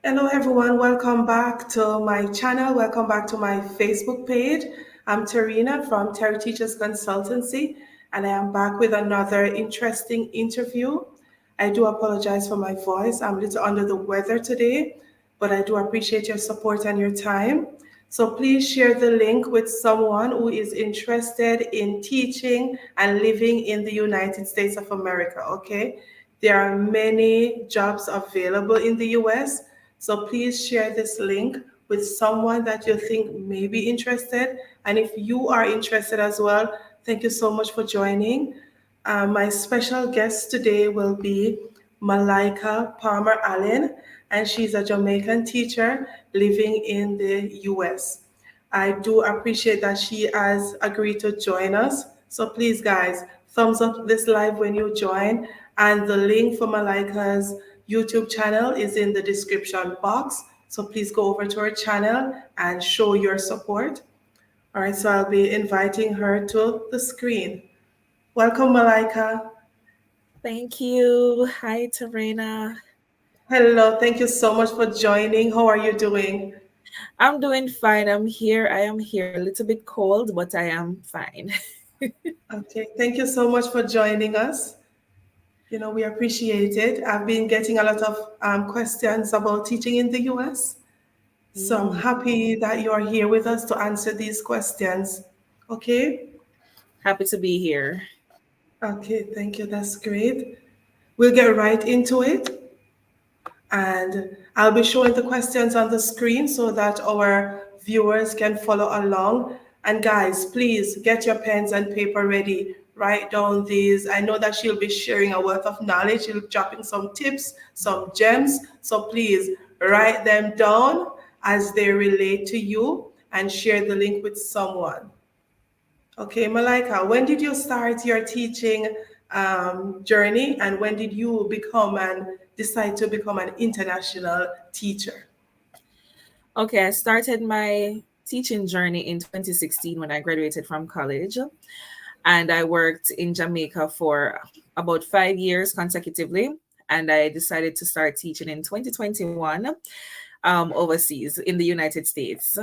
Hello, everyone. Welcome back to my channel. Welcome back to my Facebook page. I'm Tarina from Terry Teachers Consultancy, and I am back with another interesting interview. I do apologize for my voice. I'm a little under the weather today, but I do appreciate your support and your time. So please share the link with someone who is interested in teaching and living in the United States of America, okay? There are many jobs available in the US, so please share this link with someone that you think may be interested. And if you are interested as well, thank you so much for joining. My special guest today will be Malaika Palmer Allen, and she's a Jamaican teacher living in the US. I do appreciate that she has agreed to join us. So please, guys, thumbs up this live when you join. And the link for Malaika's YouTube channel is in the description box. So please go over to her channel and show your support. All right, so I'll be inviting her to the screen. Welcome, Malaika. Thank you. Hi, Tarina. Hello, thank you so much for joining. How are you doing? I'm doing fine. I'm here. I am here. A little bit cold, but I am fine. Okay, thank you so much for joining us. We appreciate it. I've been getting a lot of questions about teaching in the US. So I'm Mm, happy that you are here with us to answer these questions. Okay? happy to be here. Okay, thank you. That's great. We'll get right into it. And I'll be showing the questions on the screen so that our viewers can follow along. And guys, please get your pens and paper ready. Write down these. I know that she'll be sharing a wealth of knowledge. She'll be dropping some tips, some gems. So please write them down as they relate to you and share the link with someone. Okay, Malaika, when did you start your teaching journey, and when did you become and decide to become an international teacher? Okay, I started my teaching journey in 2016 when I graduated from college, and I worked in Jamaica for about 5 years consecutively. And I decided to start teaching in 2021 overseas in the United States.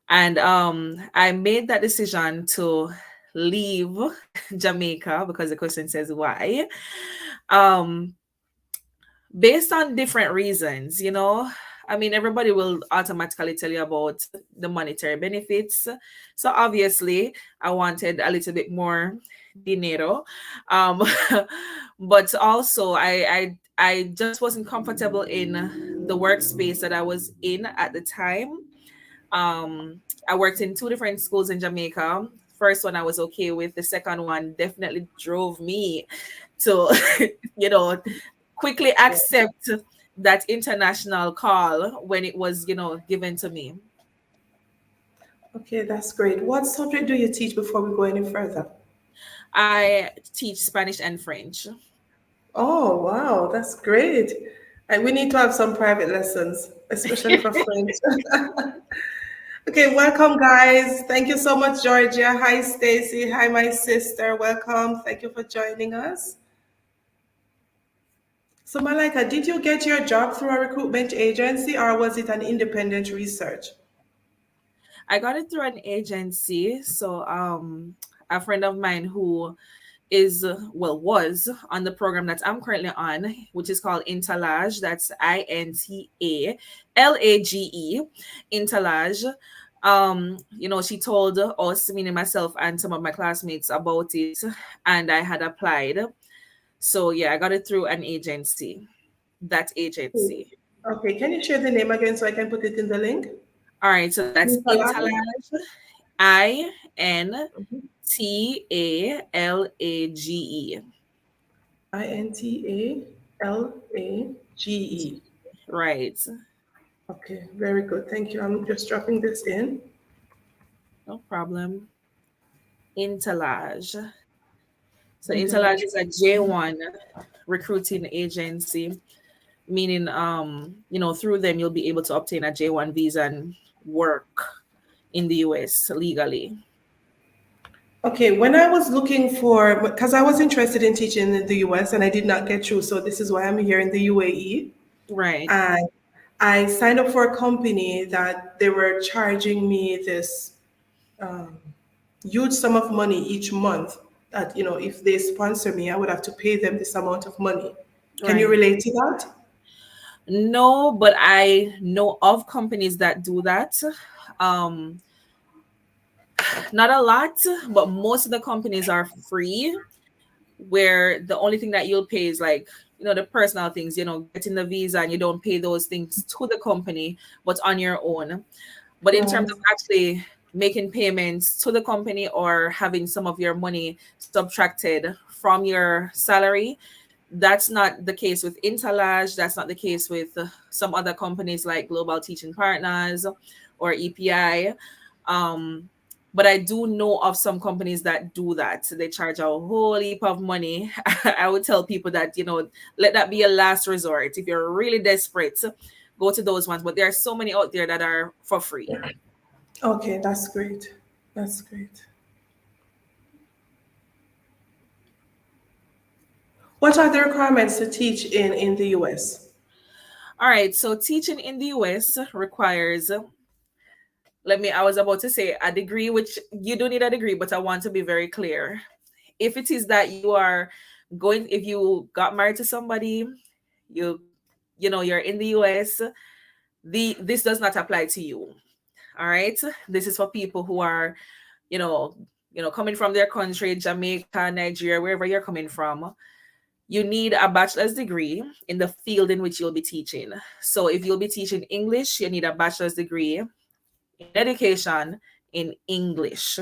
And I made that decision to leave Jamaica because the question says why. Um, Based on different reasons, I mean, everybody will automatically tell you about the monetary benefits. So obviously, I wanted a little bit more dinero. Um, but also, I just wasn't comfortable in the workspace that I was in at the time. I worked in two different schools in Jamaica. First one I was okay with. The second one definitely drove me to, you know, quickly accept that international call when it was, given to me. Okay, that's great. What subject do you teach before we go any further? I teach Spanish and French. Oh, wow, that's great. And we need to have some private lessons, especially for French. Okay, welcome, guys. Thank you so much, Georgia. Hi, Stacy. Hi, my sister. Welcome. Thank you for joining us. So, Malaika, did you get your job through a recruitment agency or was it an independent research? I got it through an agency. So a friend of mine who is was on the program that I'm currently on, which is called Intalage. That's INTALAGE, Intalage. She told us, meaning myself and some of my classmates, about it, and I had applied. So yeah, I got it through an agency. That agency. Okay, can you share the name again so I can put it in the link? All right, so that's Nicolai? Intalage. INTALAGE. Intalage. Right. Okay, very good. Thank you. I'm just dropping this in. No problem. Intalage. So Intalage Intalage. is a J1 recruiting agency, meaning through them you'll be able to obtain a J1 visa and work in the US legally. Okay, when I was looking for, because I was interested in teaching in the US and I did not get through, so this is why I'm here in the UAE. Right. And I signed up for a company that they were charging me this um, huge sum of money each month. That if they sponsor me, I would have to pay them this amount of money. Can you Right. relate to that? No, but I know of companies that do that. Um, Not a lot, but most of the companies are free, where the only thing that you'll pay is like, the personal things, getting the visa, and you don't pay those things to the company, but on your own. But in terms Right. of actually making payments to the company or having some of your money subtracted from your salary, that's not the case with Interlage. That's not the case with some other companies like Global Teaching Partners or EPI. Um, but I do know of some companies that do that. So they charge a whole heap of money. I would tell people that, let that be a last resort. If you're really desperate, go to those ones. But there are so many out there that are for free. Okay, that's great. That's great. What are the requirements to teach in the US? All right. So teaching in the US requires, I was about to say a degree, which you do need a degree, but I want to be very clear. If it is that you are if you got married to somebody, you, you're in the US, this does not apply to you. All right. This is for people who are, you know, coming from their country, Jamaica, Nigeria, wherever you're coming from. You need a bachelor's degree in the field in which you'll be teaching. So if you'll be teaching English, you need a bachelor's degree in education in English.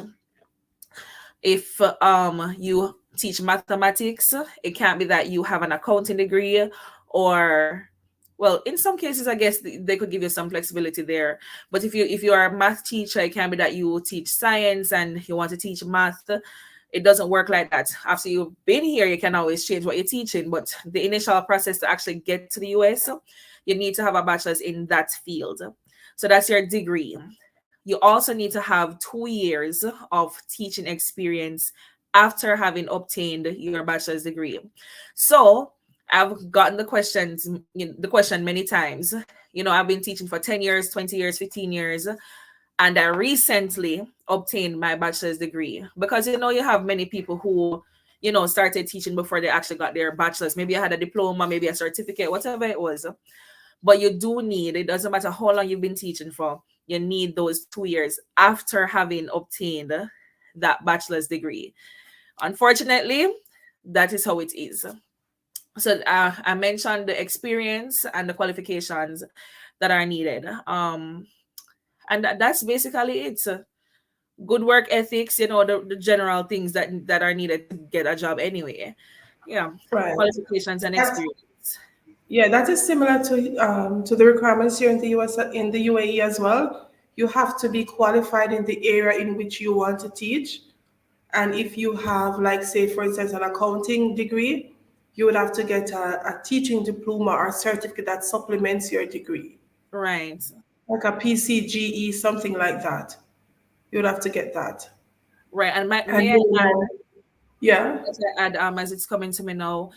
If you teach mathematics, it can't be that you have an accounting degree, or, well, in some cases I guess they could give you some flexibility there. But if you are a math teacher, it can be that you teach science and you want to teach math. It doesn't work like that. After you've been here, you can always change what you're teaching, but the initial process to actually get to the US, you need to have a bachelor's in that field. So that's your degree. You also need to have 2 years of teaching experience after having obtained your bachelor's degree. So I've gotten the question many times. I've been teaching for 10 years, 20 years, 15 years, and I recently obtained my bachelor's degree, because you have many people who started teaching before they actually got their bachelor's. Maybe I had a diploma, maybe a certificate, whatever it was. But you do need, it doesn't matter how long you've been teaching for, you need those 2 years after having obtained that bachelor's degree. Unfortunately, that is how it is. So I mentioned the experience and the qualifications that are needed. And that's basically it. Good work ethics, the general things that are needed to get a job anyway. Yeah, Right. qualifications and That's experience. Yeah, that is similar to the requirements here in the US, in the UAE as well. You have to be qualified in the area in which you want to teach. And if you have, like, say, for instance, an accounting degree, you would have to get a teaching diploma or certificate that supplements your degree, Right. like a PCGE, something like that. You would have to get that. Right. And And may I add, yeah. as it's coming to me now,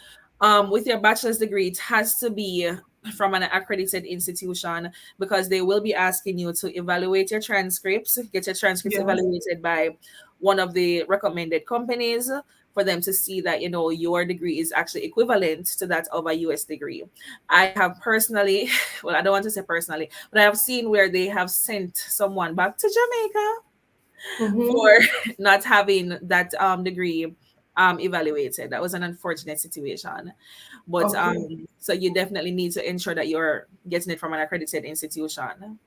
with your bachelor's degree, it has to be from an accredited institution, because they will be asking you to evaluate your transcripts, get your transcripts Yes. evaluated by one of the recommended companies, for them to see that your degree is actually equivalent to that of a US degree. I have personally, well, I don't want to say personally, but I have seen where they have sent someone back to Jamaica Mm-hmm. for not having that degree evaluated. That was an unfortunate situation. But Okay. so you definitely need to ensure that you're getting it from an accredited institution.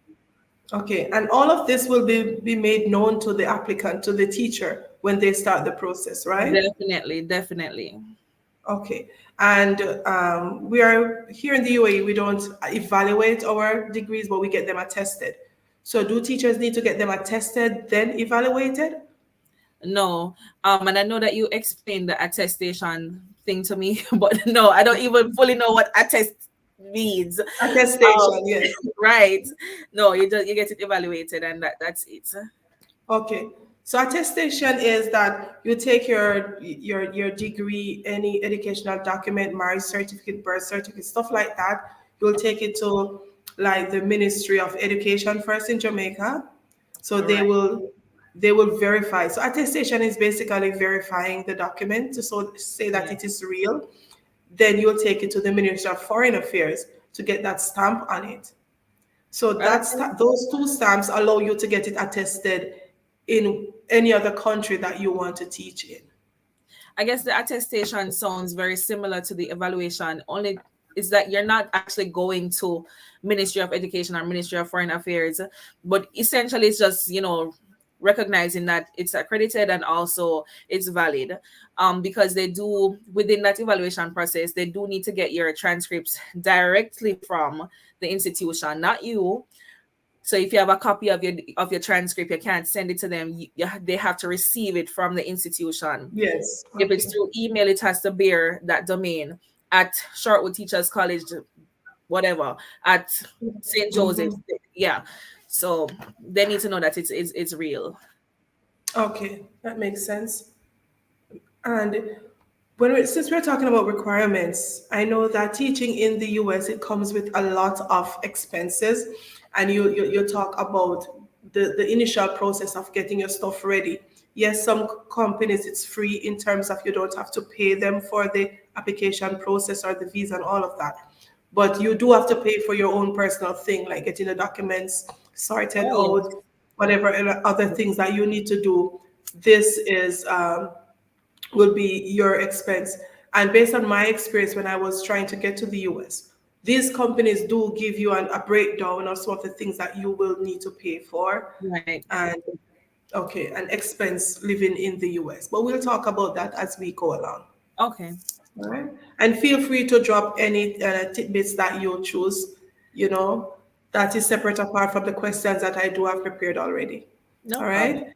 Okay, and all of this will be made known to the applicant, to the teacher, when they start the process, right? Definitely, definitely. Okay, and we are here in the UAE, we don't evaluate our degrees, but we get them attested. So, do teachers need to get them attested, then evaluated? No. And I know that you explained the attestation thing to me, but no, I don't even fully know what attest means. Attestation, yes. Right. No, you get it evaluated, and that's it. Okay. So attestation is that you take your degree, any educational document, marriage certificate, birth certificate, stuff like that. you'll take it to like the Ministry of Education first in Jamaica. So Right. they will verify. So attestation is basically verifying the document to so say that Yeah. it is real. Then you'll take it to the Ministry of Foreign Affairs to get that stamp on it. So Okay. those two stamps allow you to get it attested in any other country that you want to teach in. I guess the attestation sounds very similar to the evaluation, only is that you're not actually going to Ministry of Education or Ministry of Foreign Affairs, but essentially it's just, recognizing that it's accredited and also it's valid. Because they do, within that evaluation process, they do need to get your transcripts directly from the institution, not you. So if you have a copy of your transcript, you can't send it to them. They have to receive it from the institution. Yes. If it's Okay. through email, it has to bear that domain at Shortwood Teachers College, whatever, at St. Joseph's. Mhm. Yeah. So they need to know that it's real. Okay, that makes sense. And since we're talking about requirements, I know that teaching in the US it comes with a lot of expenses, and you talk about the initial process of getting your stuff ready. Yes, some companies it's free in terms of you don't have to pay them for the application process or the visa and all of that. But you do have to pay for your own personal thing, like getting the documents sorted Oh out, yes. whatever other things that you need to do. This is will be your expense. And based on my experience when I was trying to get to the US, these companies do give you a breakdown of some of the things that you will need to pay for Right. and okay, an expense living in the US. But we'll talk about that as we go along. Okay. All right. And feel free to drop any tidbits that you choose, you know, that is separate apart from the questions that I do have prepared already. No All problem. right.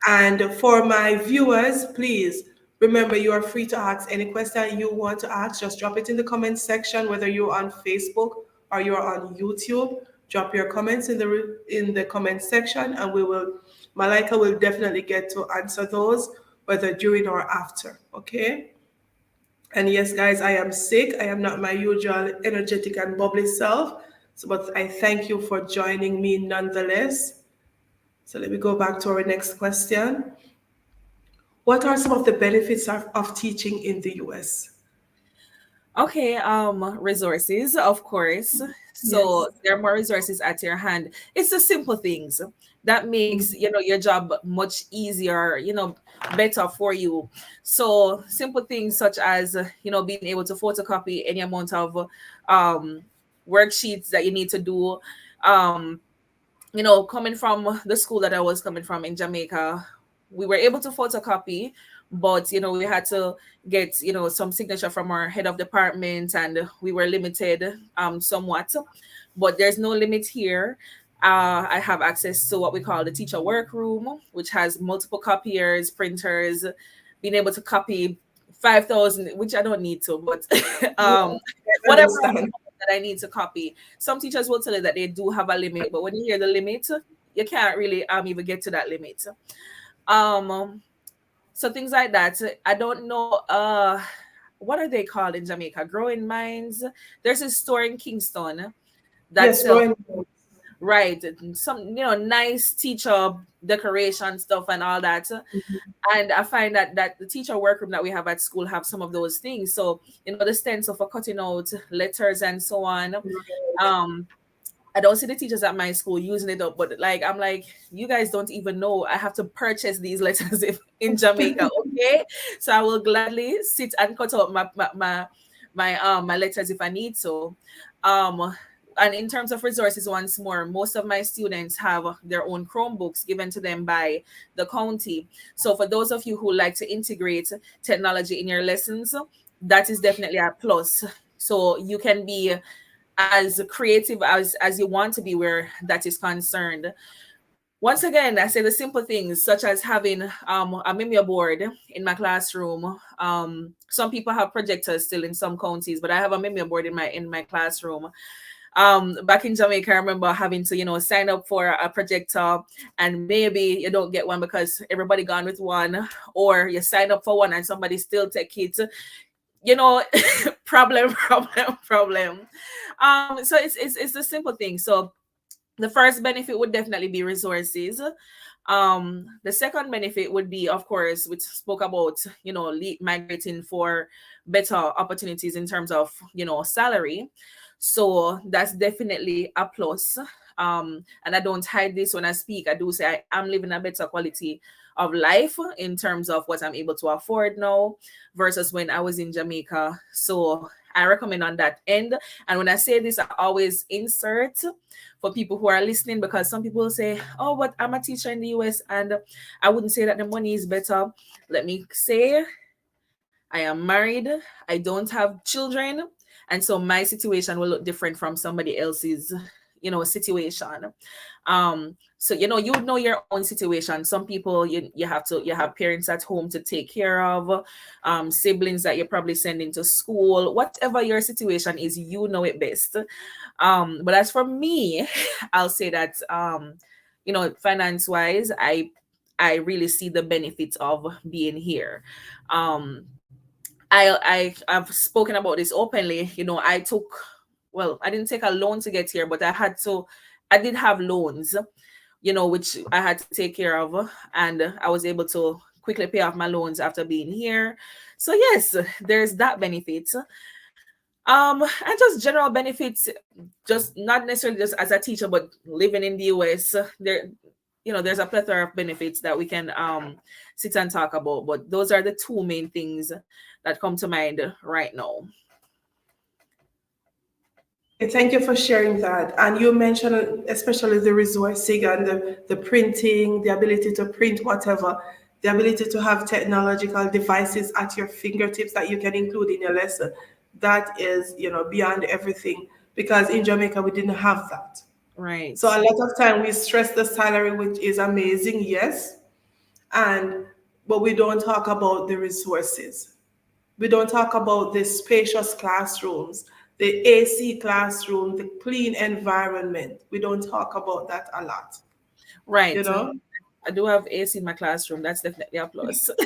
And for my viewers, please remember you are free to ask any question you want to ask. Just drop it in the comments section, whether you're on Facebook or you're on YouTube. Drop your comments in the comment section, and Malaika will definitely get to answer those, whether during or after. Okay. And yes, guys, I am sick. I am not my usual energetic and bubbly self. So, but I thank you for joining me nonetheless. So let me go back to our next question. What are some of the benefits of teaching in the US? Okay, resources, of course. So Yes. there are more resources at your hand. It's the simple things that makes, your job much easier, better for you. So simple things such as, being able to photocopy any amount of um worksheets that you need to do. Um, coming from the school that I was coming from in Jamaica, we were able to photocopy, but we had to get some signature from our head of department, and we were limited somewhat. But there's no limit here. I have access to what we call the teacher workroom, which has multiple copiers, printers, being able to copy 5,000, which I don't need to, but Yeah, I whatever understand. that I need to copy. Some teachers will tell you that they do have a limit, but when you hear the limit, you can't really even get to that limit. Um, so things like that. I don't know. What are they called in Jamaica? Growing Minds. There's a store in Kingston that Yes, sells, growing. right, some nice teacher decoration stuff and all that. And I find that the teacher workroom that we have at school have some of those things. So the stencil for cutting out letters and so on. Um, I don't see the teachers at my school using it up, but like I'm like, you guys don't even know I have to purchase these letters in Jamaica, okay? So I will gladly sit and cut out my letters if I need to. Um, and in terms of resources, once more, most of my students have their own Chromebooks given to them by the county. So for those of you who like to integrate technology in your lessons, that is definitely a plus. So you can be as creative as you want to be where that is concerned. Once again, I say the simple things such as having a memory board in my classroom. Some people have projectors still in some counties, but I have a memory board in my classroom. Back in Jamaica, I remember having to sign up for a projector, and maybe you don't get one because everybody gone with one, or you sign up for one and somebody still take it. you know, problem. So it's a simple thing. So the first benefit would definitely be resources. The second benefit would be, of course, which spoke about, migrating for better opportunities in terms of, salary. So that's definitely a plus. And I don't hide this when I speak. I do say I am living a better quality of life in terms of what I'm able to afford now versus when I was in Jamaica. So I recommend on that end. And when I say this, I always insert for people who are listening, because some people say, oh, but I'm a teacher in the US and I wouldn't say that the money is better. Let me say, I am married, I don't have children, and so my situation will look different from somebody else's, situation. So you would know your own situation. Some people, you have parents at home to take care of, siblings that you're probably sending to school. Whatever your situation is, you know it best. But as for me, I'll say that, finance wise, I really see the benefits of being here. um I've spoken about this openly. I didn't take a loan to get here, but I did have loans, which I had to take care of, and I was able to quickly pay off my loans after being here. So yes, there's that benefit. And just general benefits, just not necessarily just as a teacher, but living in the US, there's a plethora of benefits that we can sit and talk about. But those are the two main things that come to mind right now. Okay, thank you for sharing that. And you mentioned especially the resourcing and the printing, the ability to print whatever, the ability to have technological devices at your fingertips that you can include in your lesson. That is, beyond everything, because in Jamaica we didn't have that. Right. So a lot of time we stress the salary, which is amazing, yes, and but we don't talk about the resources. We don't talk about the spacious classrooms, the AC classroom, the clean environment. We don't talk about that a lot, you Right. know? I do have AC in my classroom. That's definitely a plus. That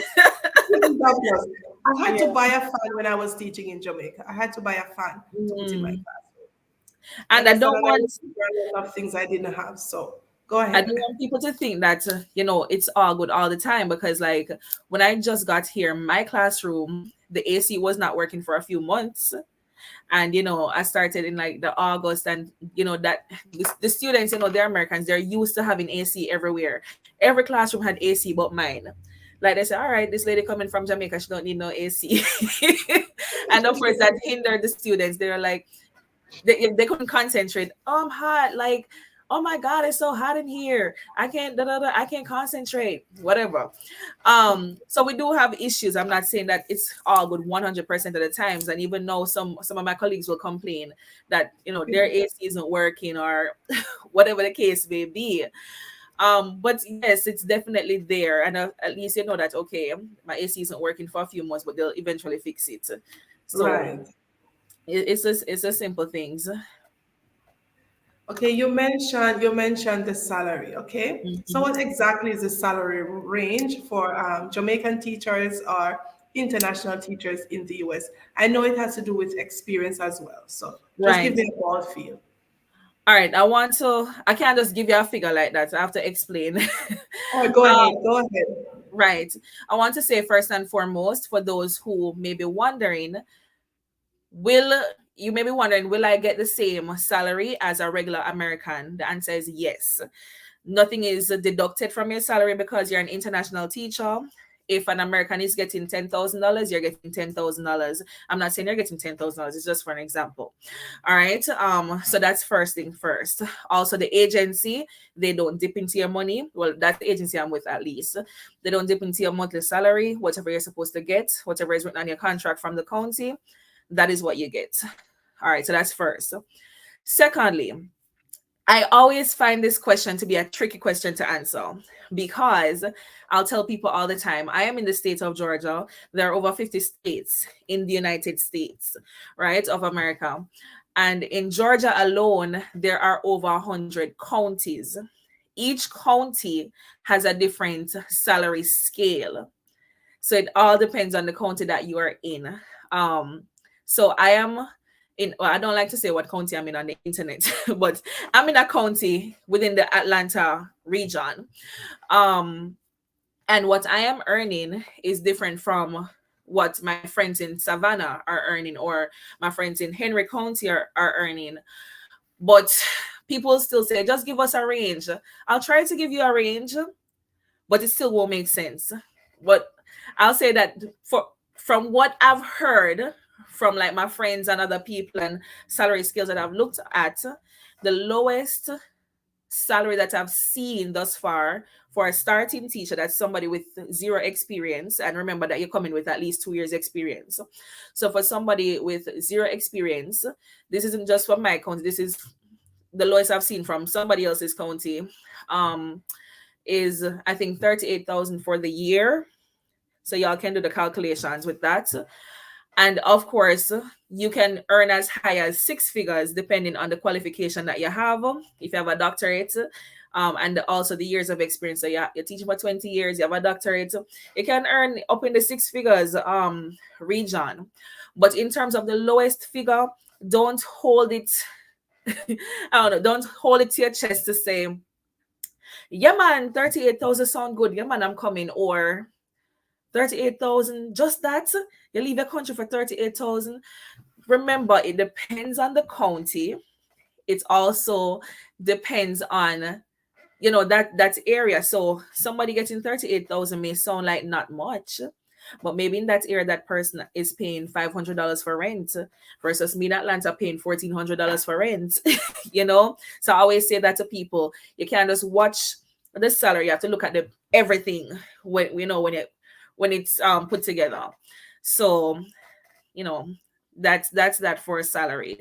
was- I had to Yeah. buy a fan when I was teaching in Jamaica. I had to buy a fan to put in my Mm. class. You And understand? And I a lot of things I didn't have. So go I don't ahead. want people to think that, it's all good all the time, because like when I just got here, my classroom, the AC was not working for a few months. And I started in like the August, and that the students, they're Americans, they're used to having AC everywhere. Every classroom had AC but mine. Like they say, all right, this lady coming from Jamaica, she don't need no AC. And of course that hindered the students. They were like, they couldn't concentrate. Oh, I'm hot. Like, oh my God, it's so hot in here. I can't I can't concentrate. Whatever. So we do have issues. I'm not saying that it's all good 100% of the times. And even though some of my colleagues will complain that their AC isn't working, or whatever the case may be. But yes, it's definitely there, and at least you know that, okay, my AC isn't working for a few months, but they'll eventually fix it. So Right. it's a simple things. Okay, you mentioned the salary. Okay, so Mhm. what exactly is the salary range for Jamaican teachers or international teachers in the US? I know it has to do with experience as well. So just give Right. me a broad feel. All right. I can't just give you a figure like that. I have to explain. All right, go ahead. um, Go ahead. right. I want to say first and foremost, for those who may be wondering, will you may be wondering, will I get the same salary as a regular American? The answer is yes. Nothing is deducted from your salary because you're an international teacher. If an American is getting $10,000, you're getting $10,000. I'm not saying you're getting $10,000. It's just for an example. All right. So that's first thing first. Also, the agency, they don't dip into your money. Well, that's the agency I'm with, at least. They don't dip into your monthly salary, whatever you're supposed to get, whatever is written on your contract from the county. That is what you get. All right. So that's first. Secondly, I always find this question to be a tricky question to answer, because I'll tell people all the time, I am in the state of Georgia. There are over 50 states in the United States, right, of America. And in Georgia alone, there are over 100 counties. Each county has a different salary scale. So it all depends on the county that you are in. Um, so I am in, well, I don't like to say what county I'm in on the internet, but I'm in a county within the Atlanta region. Um, and what I am earning is different from what my friends in Savannah are earning, or my friends in Henry County are earning. But people still say, just give us a range. I'll try to give you a range, but it still won't make sense. But I'll say that from what I've heard from like my friends and other people and salary scales that I've looked at, the lowest salary that I've seen thus far for a starting teacher, that's somebody with zero experience, and remember that you're coming with at least 2 years experience. So for somebody with zero experience, this isn't just from my county, this is the lowest I've seen from somebody else's county, um, is I think 38,000 for the year. So y'all can do the calculations with that. And of course, you can earn as high as six figures depending on the qualification that you have. If you have a doctorate, and also the years of experience. So you're teaching for 20 years, you have a doctorate, you can earn up in the six figures region. But in terms of the lowest figure, don't hold it, I don't know, don't hold it to your chest to say, yeah, man, 38,000 sound good. Yeah, man, I'm coming. Or 38,000, just that. You leave your country for 38,000. Remember, it depends on the county. It also depends on, that area. So somebody getting 38,000 may sound like not much, but maybe in that area that person is paying $500 for rent versus me in Atlanta paying $1,400 for rent. So I always say that to people. You can't just watch the salary, you have to look at the everything when it's put together. So you know that's that for salary.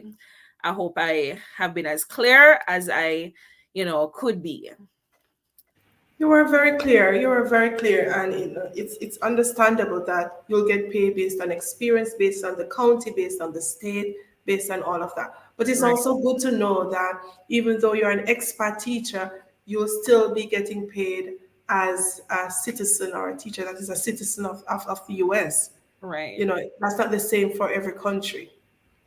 I hope I have been as clear as I could be. You were very clear. You were very clear, and it's understandable that you'll get paid based on experience, based on the county, based on the state, based on all of that. But it's Right. also good to know that even though you're an expat teacher, you'll still be getting paid as a citizen or a teacher that is a citizen of the US. Right. You know, that's not the same for every country.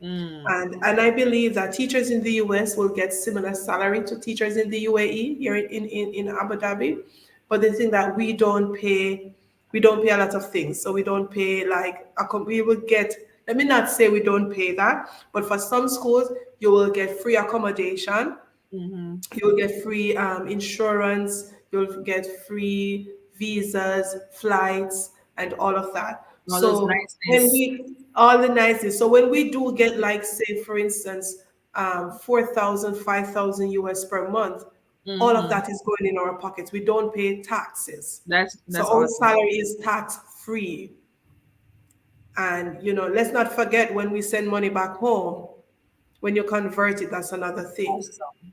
Mm. And I believe that teachers in the US will get similar salary to teachers in the UAE here in Abu Dhabi. But the thing that we don't pay a lot of things. So we don't pay like we will get, let me not say we don't pay that, but for some schools you will get free accommodation, Mm-hmm. you'll get free insurance, you'll get free visas, flights, and all of that. All those So when niceness. we, all the niceness, so when we do get, like, say, for instance, 4,000, 5,000 US per month, all of Mm-hmm. that is going in our pockets. We don't pay taxes. So That's our awesome. salary is tax free. And, let's not forget when we send money back home, when you convert it, that's another thing. Awesome.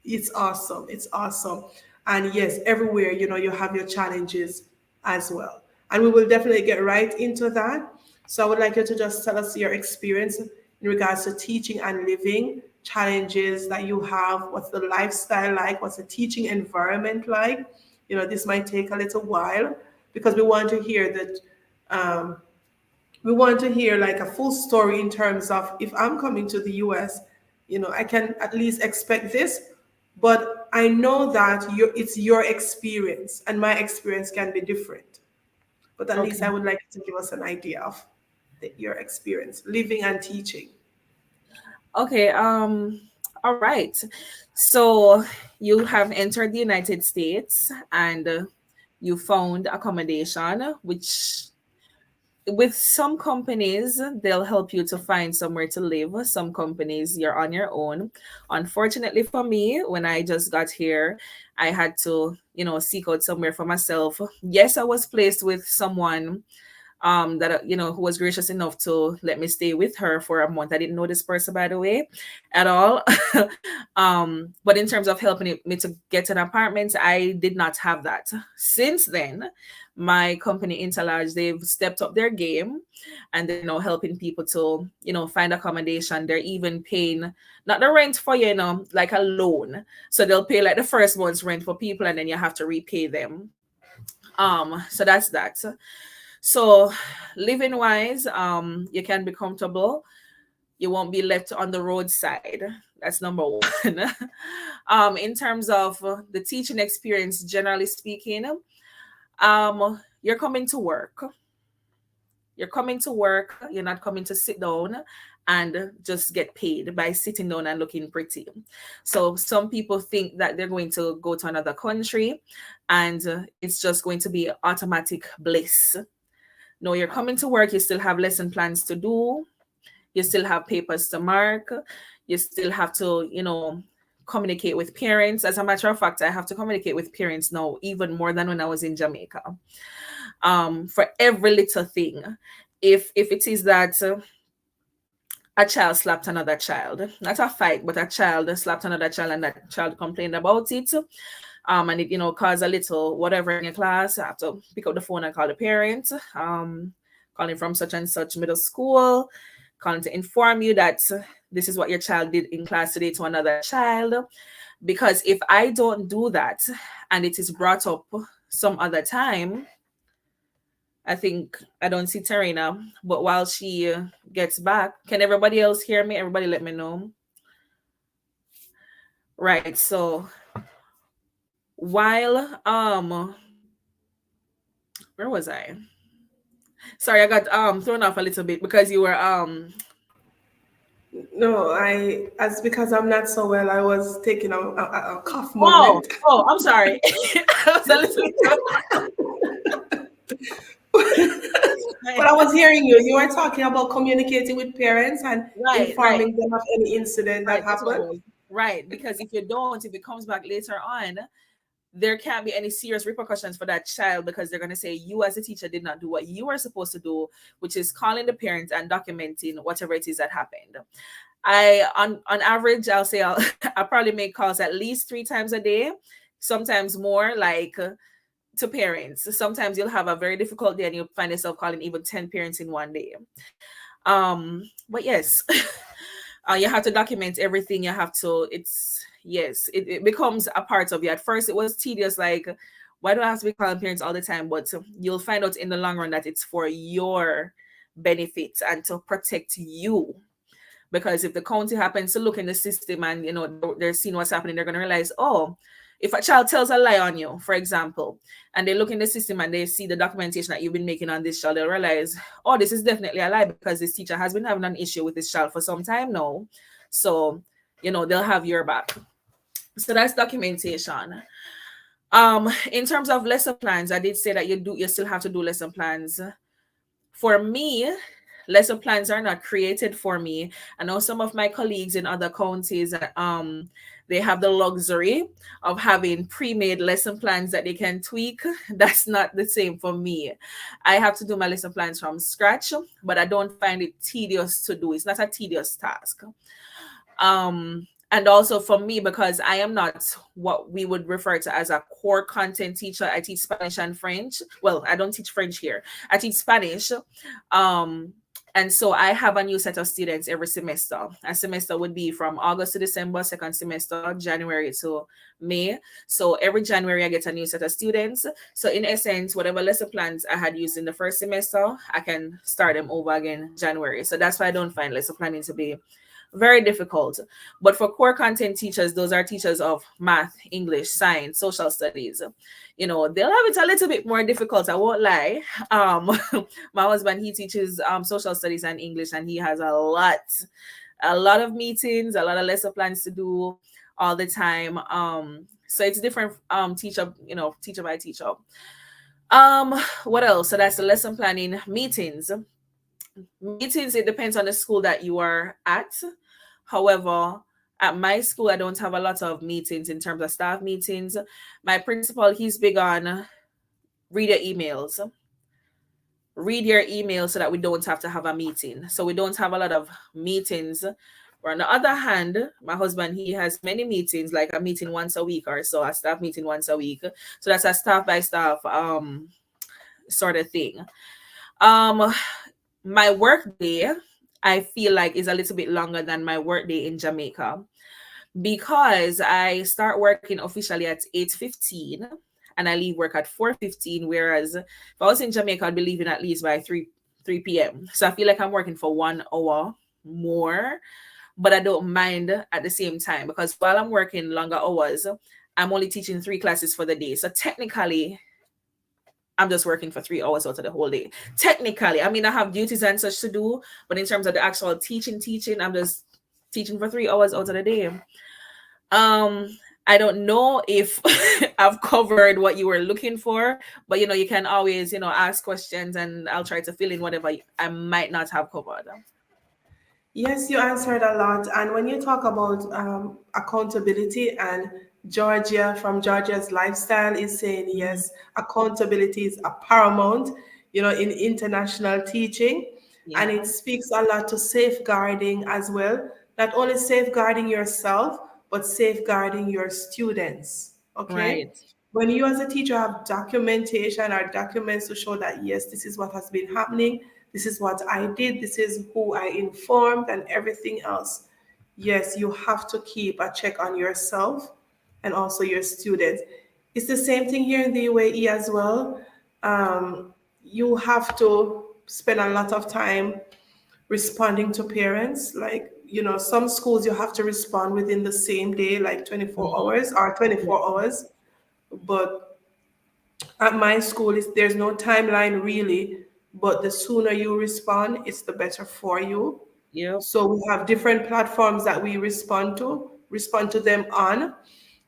It's awesome. It's awesome. And yes, everywhere, you have your challenges as well. And we will definitely get right into that. So I would like you to just tell us your experience in regards to teaching and living, challenges that you have, what's the lifestyle like, what's the teaching environment like. This might take a little while because we want to hear that we want to hear like a full story in terms of, if I'm coming to the US, I can at least expect this, but I know that it's your experience and my experience can be different. But at least I Okay. would like you to give us an idea of your experience living and teaching. Okay. All right. So you have entered the United States and you found accommodation, which with some companies they'll help you to find somewhere to live. Some companies you're on your own. Unfortunately for me, when I just got here, I had to seek out somewhere for myself. Yes, I was placed with someone that who was gracious enough to let me stay with her for a month. I didn't know this person, by the way, at all. But in terms of helping me to get an apartment, I did not have that. Since then, my company Interlarge, they've stepped up their game and they're now helping people to find accommodation. They're even paying not the rent for like a loan. So they'll pay like the first month's rent for people and then you have to repay them. So that's that. So living wise, you can be comfortable. You won't be left on the roadside. That's number one. In terms of the teaching experience, generally speaking, you're coming to work. You're coming to work. You're not coming to sit down and just get paid by sitting down and looking pretty. So some people think that they're going to go to another country and it's just going to be automatic bliss. No, you're coming to work. You still have lesson plans to do. You still have papers to mark. You still have to, communicate with parents. As a matter of fact, I have to communicate with parents now even more than when I was in Jamaica. For every little thing. If it is that a child slapped another child, not a fight, but a child slapped another child and that child complained about it, and it caused a little whatever in your class, I have to pick up the phone and call the parent, calling from such and such middle school, calling to inform you that this is what your child did in class today to another child. Because if I don't do that and it is brought up some other time, I think I don't see Tarina, but while she gets back, can everybody else hear me? Everybody let me know. Right, so while where was I? Sorry, I got thrown off a little bit because you were No, as because I'm not so well, I was taking a cough moment. I'm sorry. I was a little But I was hearing you. You were talking about communicating with parents and right. informing them of any incident that Right, that's what it happened. was. Right, because if you don't, if it comes back later on, there can't be any serious repercussions for that child because they're going to say you as a teacher did not do what you were supposed to do, which is calling the parents and documenting whatever it is that happened. I on average, I'll say I'll probably make calls at least 3 times a day, sometimes more, like to parents. Sometimes you'll have a very difficult day and you'll find yourself calling even 10 parents in one day. But yes, you have to document everything. You have to, it becomes a part of you. At first it was tedious, like, why do I have to be calling parents all the time? But you'll find out in the long run that it's for your benefit and to protect you. Because if the county happens to look in the system and they're seeing what's happening, they're going to realize, oh, if a child tells a lie on you, for example, and they look in the system and they see the documentation that you've been making on this child, they'll realize, oh, this is definitely a lie because this teacher has been having an issue with this child for some time now. So, they'll have your back. So that's documentation. In terms of lesson plans, I did say that you still have to do lesson plans. For me, lesson plans are not created for me. I know some of my colleagues in other counties, they have the luxury of having pre-made lesson plans that they can tweak. That's not the same for me. I have to do my lesson plans from scratch, but I don't find it tedious to do. It's not a tedious task. And also for me, because I am not what we would refer to as a core content teacher, I teach Spanish and French. Well, I don't teach French here. I teach Spanish. And so I have a new set of students every semester. A semester would be from August to December, second semester, January to May. So every January I get a new set of students. So in essence, whatever lesson plans I had used in the first semester, I can start them over again January. So that's why I don't find lesson planning to be very difficult. But for core content teachers, those are teachers of math, English, science, social studies. They'll have it a little bit more difficult, I won't lie. My husband, he teaches social studies and English, and he has a lot of meetings, a lot of lesson plans to do all the time. So it's different teacher by teacher. What else? So that's the lesson planning. Meetings, it depends on the school that you are at. However, at my school, I don't have a lot of meetings in terms of staff meetings. My principal, he's big on read your emails. Read your emails so that we don't have to have a meeting. So we don't have a lot of meetings. Or on the other hand, my husband, he has many meetings, like a meeting once a week or so, a staff meeting once a week. So that's a staff by staff sort of thing. My work day, I feel like, is a little bit longer than my work day in Jamaica because I start working officially at 8:15 and I leave work at 4:15. Whereas if I was in Jamaica, I'd be leaving at least by 3 p.m. So I feel like I'm working for 1 hour more, but I don't mind at the same time, because while I'm working longer hours, I'm only teaching 3 classes for the day. So technically, I'm just working for 3 hours out of the whole day. Technically, I mean, I have duties and such to do, but in terms of the actual teaching, I'm just teaching for 3 hours out of the day. Um, I don't know if I've covered what you were looking for, but you can always, ask questions and I'll try to fill in whatever I might not have covered. Yes, you answered a lot. And when you talk about accountability, and Georgia from Georgia's lifestyle is saying, Mhm. yes, accountability is a paramount, in international teaching. And Yeah, it speaks a lot to safeguarding as well, not only safeguarding yourself, but safeguarding your students. Okay? right. When you as a teacher have documentation or documents to show that yes, this is what has been happening, this is what I did, this is who I informed, and everything else, yes, you have to keep a check on yourself and also your students. It's the same thing here in the UAE as well. You have to spend a lot of time responding to parents. Like, some schools you have to respond within the same day, like 24 Mhm. hours or Yeah. 24 hours. But at my school, there's no timeline really, but the sooner you respond, it's the better for you. Yep. So we have different platforms that we respond to them on,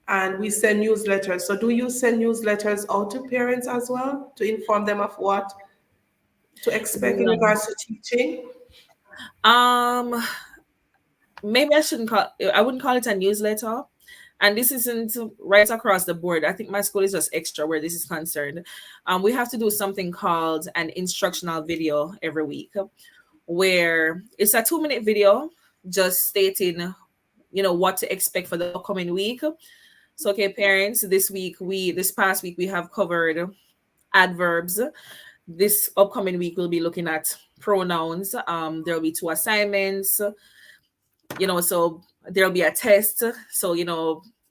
and we send newsletters. So do you send newsletters out to parents as well to inform them of what to expect in No. regards to teaching? Um, Maybe I wouldn't call it a newsletter. And this isn't right across the board. I think my school is just extra where this is concerned. We have to do something called an instructional video every week, where it's a 2-minute video just stating, what to expect for the upcoming week. So, okay, parents, this past week, we have covered adverbs. This upcoming week, we'll be looking at pronouns. There'll be 2 assignments, so there'll be a test. So,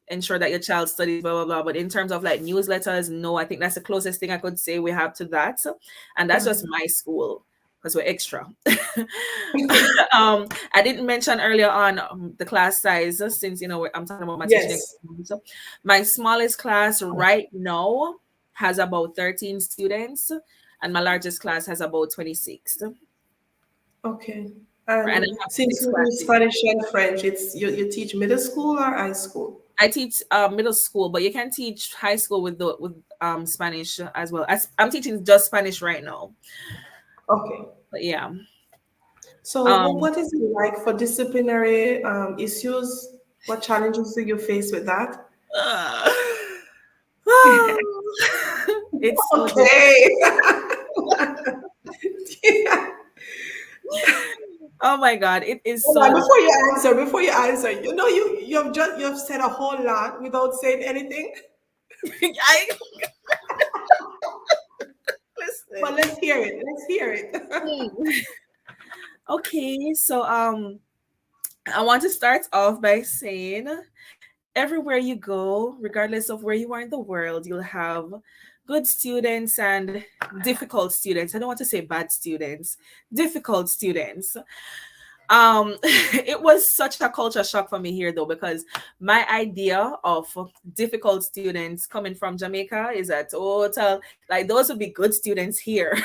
ensure that your child studies, blah, blah, blah. But in terms of like newsletters, no, I think that's the closest thing I could say we have to that. And that's just my school because we're extra. I didn't mention earlier on the class size, since, I'm talking about my teaching Yes. experience. So my smallest class right now has about 13 students, and my largest class has about 26. Okay. And I And have since six you do classes. Spanish and French, it's you teach middle school or high school? I teach middle school, but you can teach high school with Spanish as well. I'm teaching just Spanish right now, Okay. but yeah. So Um, what is it like for disciplinary issues? What challenges do you face with that? uh, it's so Okay. oh my god, it is Hold on, so. before you answer, you've said a whole lot without saying anything. I But listen. let's hear it. Let's hear it. Hmm. Okay, so I want to start off by saying everywhere you go, regardless of where you are in the world, you'll have good students and difficult students. I don't want to say bad students, difficult students. It was such a culture shock for me here though, because my idea of difficult students coming from Jamaica is a total, like, those would be good students here.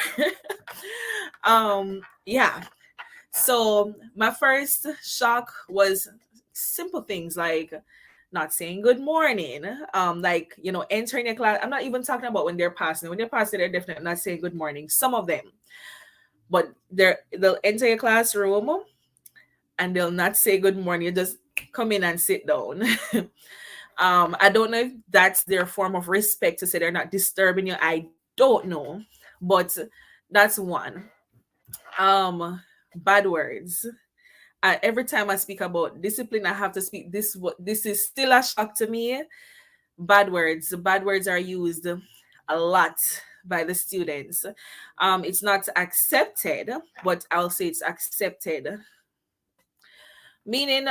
Yeah. So my first shock was simple things like not saying good morning, like, entering a class. I'm not even talking about when they're passing. When they're passing, they're definitely not saying good morning, some of them. But they'll enter a classroom and they'll not say good morning. You just come in and sit down. I don't know if that's their form of respect to say they're not disturbing you. I don't know, but that's one. Bad words. Every time I speak about discipline, I have to speak this. What this is still a shock to me. Bad words. Bad words are used a lot by the students. It's not accepted, but I'll say it's accepted. Meaning,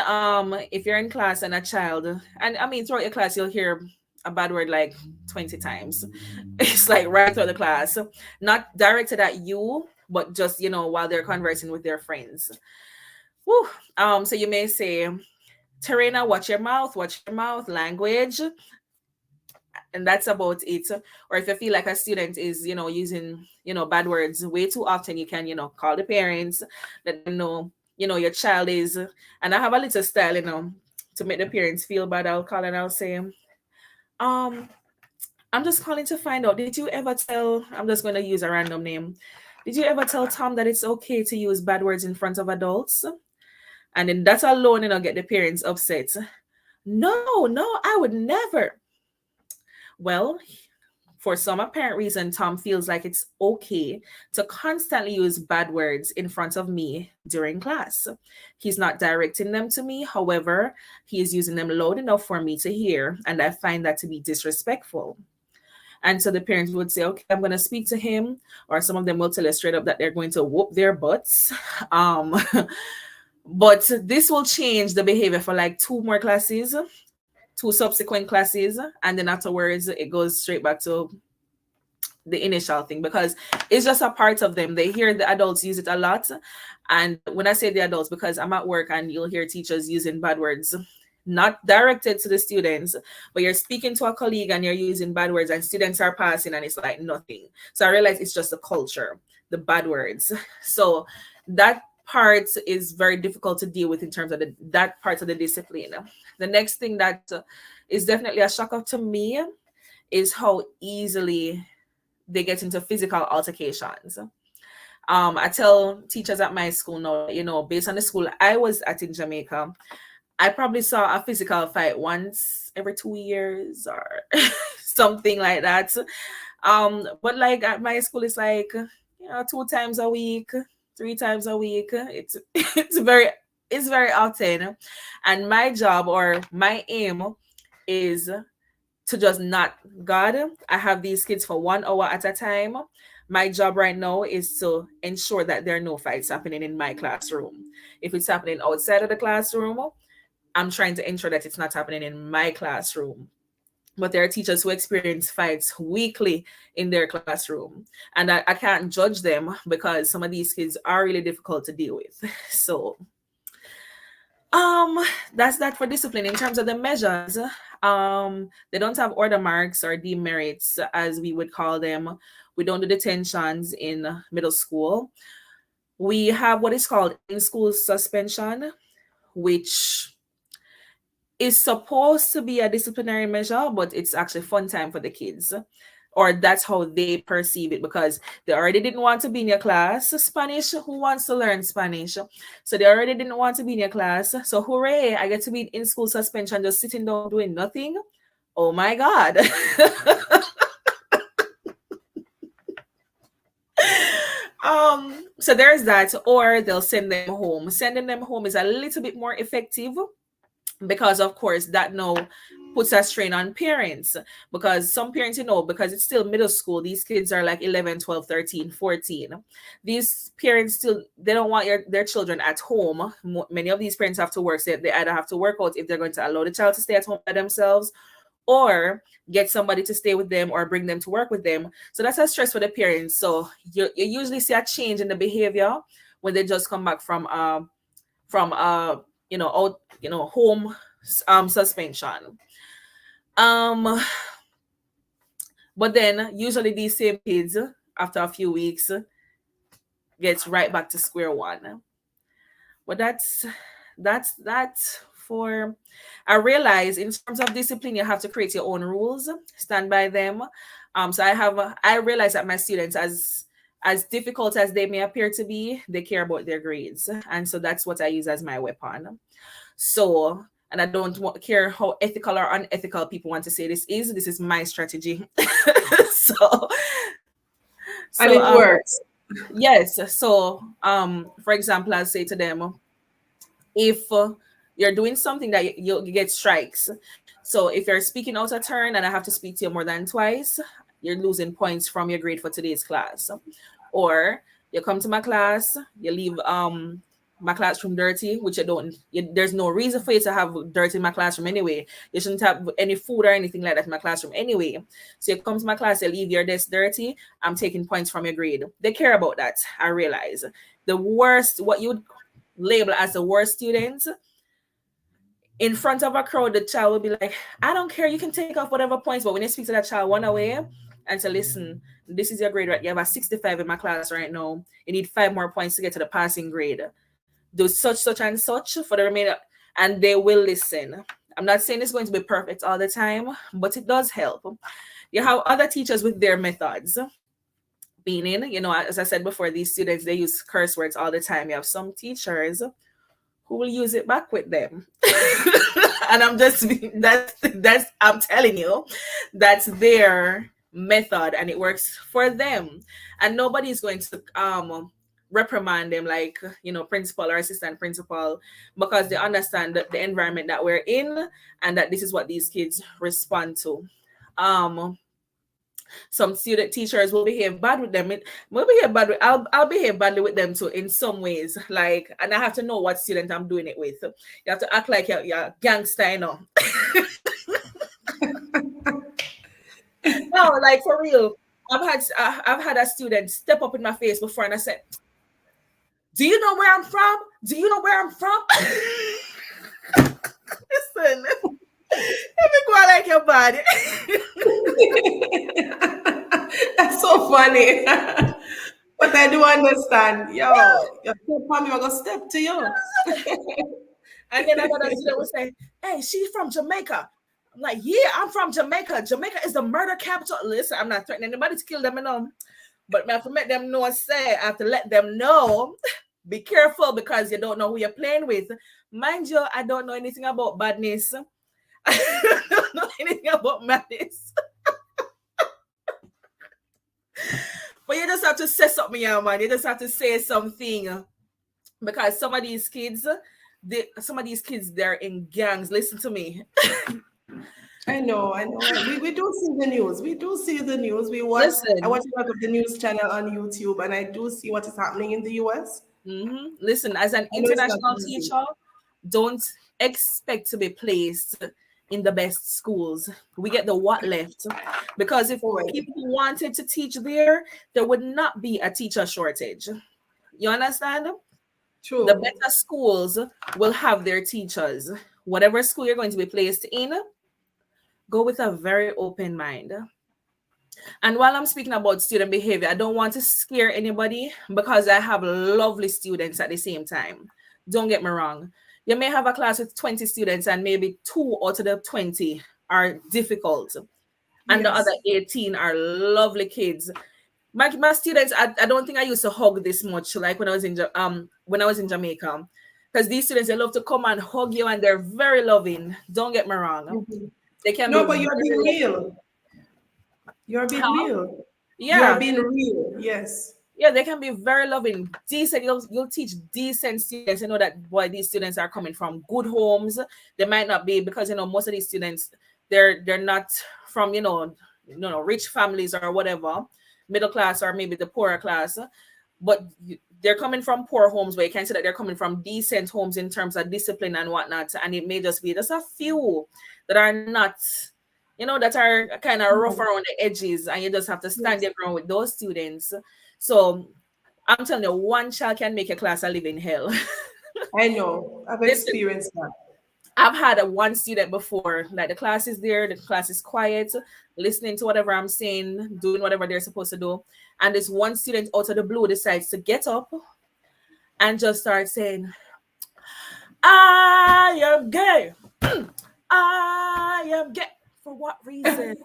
if you're in class and a child, and I mean throughout your class, you'll hear a bad word like 20 times. It's like right through the class, not directed at you, but just, while they're conversing with their friends. Whew. So you may say, Terena, watch your mouth, language, and that's about it. Or if you feel like a student is, using, bad words way too often, you can, call the parents, let them know, your child is, and I have a little style, to make the parents feel bad. I'll call and I'll say, I'm just calling to find out, did you ever tell, I'm just going to use a random name. Did you ever tell Tom that it's okay to use bad words in front of adults? And then that alone, get the parents upset. No, I would never. Well, for some apparent reason, Tom feels like it's okay to constantly use bad words in front of me during class. He's not directing them to me. However, he is using them loud enough for me to hear, and I find that to be disrespectful. And so the parents would say, okay, I'm going to speak to him, or some of them will tell us straight up that they're going to whoop their butts. But this will change the behavior for like two more classes, two subsequent classes, and then afterwards it goes straight back to the initial thing, because it's just a part of them. They hear the adults use it a lot. And when I say the adults, because I'm at work and you'll hear teachers using bad words, not directed to the students, but you're speaking to a colleague and you're using bad words and students are passing and it's like nothing. So I realize it's just the culture, the bad words. So that part is very difficult to deal with in terms of that part of the discipline. The next thing that is definitely a shocker to me is how easily they get into physical altercations. I tell teachers at my school now, based on the school I was at in Jamaica, I probably saw a physical fight once every 2 years or something like that. But like at my school, it's like, 2 times a week, 3 times a week. It's very often. And my job or my aim is to just not, God, I have these kids for 1 hour at a time. My job right now is to ensure that there are no fights happening in my classroom. If it's happening outside of the classroom, I'm trying to ensure that it's not happening in my classroom. But there are teachers who experience fights weekly in their classroom. And I can't judge them because some of these kids are really difficult to deal with. So that's that for discipline. In terms of the measures, they don't have order marks or demerits, as we would call them. We don't do detentions in middle school. We have what is called in-school suspension, which is supposed to be a disciplinary measure, but it's actually fun time for the kids. Or that's how they perceive it, because they already didn't want to be in your class. Spanish, who wants to learn Spanish? So they already didn't want to be in your class. So hooray, I get to be in school suspension, just sitting down doing nothing. Oh my God. So there's that, or they'll send them home. Sending them home is a little bit more effective, because of course that now puts a strain on parents, because some parents, because it's still middle school, these kids are like 11, 12, 13, 14. These parents still, they don't want their children at home. Many of these parents have to work, so they either have to work out if they're going to allow the child to stay at home by themselves, or get somebody to stay with them or bring them to work with them. So that's a stress for the parents. So you usually see a change in the behavior when they just come back from home suspension. But then usually these same kids, after a few weeks, gets right back to square one. But that's for, I realize in terms of discipline, you have to create your own rules, stand by them. So I realize that my students, as difficult as they may appear to be, they care about their grades. And so that's what I use as my weapon. So, and I don't care how ethical or unethical people want to say this is my strategy. so And it works. Yes. So, for example, I'll say to them, if you're doing something that you get strikes. So if you're speaking out of turn and I have to speak to you more than twice, you're losing points from your grade for today's class. Or you come to my class, you leave my classroom dirty, which there's no reason for you to have dirt in my classroom anyway. You shouldn't have any food or anything like that in my classroom anyway. So you come to my class, you leave your desk dirty, I'm taking points from your grade. They care about that, I realize. The worst, what you would label as the worst student, in front of a crowd, the child will be like, I don't care, you can take off whatever points. But when you speak to that child one away and say, listen, this is your grade, right? You have a 65 in my class right now. You need 5 more points to get to the passing grade. Do such, and such for the remainder, and they will listen. I'm not saying it's going to be perfect all the time, but it does help. You have other teachers with their methods. Meaning, as I said before, these students, they use curse words all the time. You have some teachers who will use it back with them. And that's I'm telling you, that's their method and it works for them. And nobody's going to reprimand them like, principal or assistant principal, because they understand that the environment that we're in and that this is what these kids respond to. Some student teachers will behave bad with them. I'll behave badly with them too in some ways. Like, and I have to know what student I'm doing it with. You have to act like you're a gangster, No, like for real. I've had a student step up in my face before and I said, do you know where I'm from? Do you know where I'm from? Listen, let me go like your body. That's so funny. But I do understand. Yo, you step on me, I'm gonna step to you. And then another student would say, hey, she's from Jamaica. I'm like, yeah, I'm from Jamaica. Jamaica is the murder capital. Listen, I'm not threatening anybody to kill them, but I have to make them know, I have to let them know, be careful because you don't know who you're playing with. Mind you, I don't know anything about badness. I don't know anything about madness. But you just have to say something, yeah, man. You just have to say something. Because some of these kids, they're in gangs. Listen to me. I know. We do see the news. I watch a lot of the news channel on YouTube, and I do see what is happening in the US. Mm-hmm. Listen, as an I know it's not international easy. teacher, don't expect to be placed in the best schools. We get the what left. Because if Alright. people wanted to teach there would not be a teacher shortage. You understand? True. The better schools will have their teachers. Whatever school you're going to be placed in, go with a very open mind. And while I'm speaking about student behavior, I don't want to scare anybody because I have lovely students at the same time. Don't get me wrong. You may have a class with 20 students and maybe 2 out of the 20 are difficult. And the Yes. other 18 are lovely kids. My students, I don't think I used to hug this much like when I was in Jamaica. Because these students, they love to come and hug you and they're very loving. Don't get me wrong. Mm-hmm. They can No, be but you're being real. You're being How? real. Yeah. You're being real. Yes. Yeah, they can be very loving, decent. You'll teach decent students. You know that boy, these students are coming from good homes. They might not be because most of these students they're not from rich families or whatever, middle class or maybe the poorer class, but they're coming from poor homes where you can see that they're coming from decent homes in terms of discipline and whatnot. And it may just be just a few that are not, that are kind of rough around the edges, and you just have to stand your ground with those students. So I'm telling you, one child can make a class a living hell. I know. I've Listen, experienced that. I've had one student before, like the class is there, the class is quiet, listening to whatever I'm saying, doing whatever they're supposed to do. And this one student out of the blue decides to get up and just start saying, I am gay. I am gay. For what reason?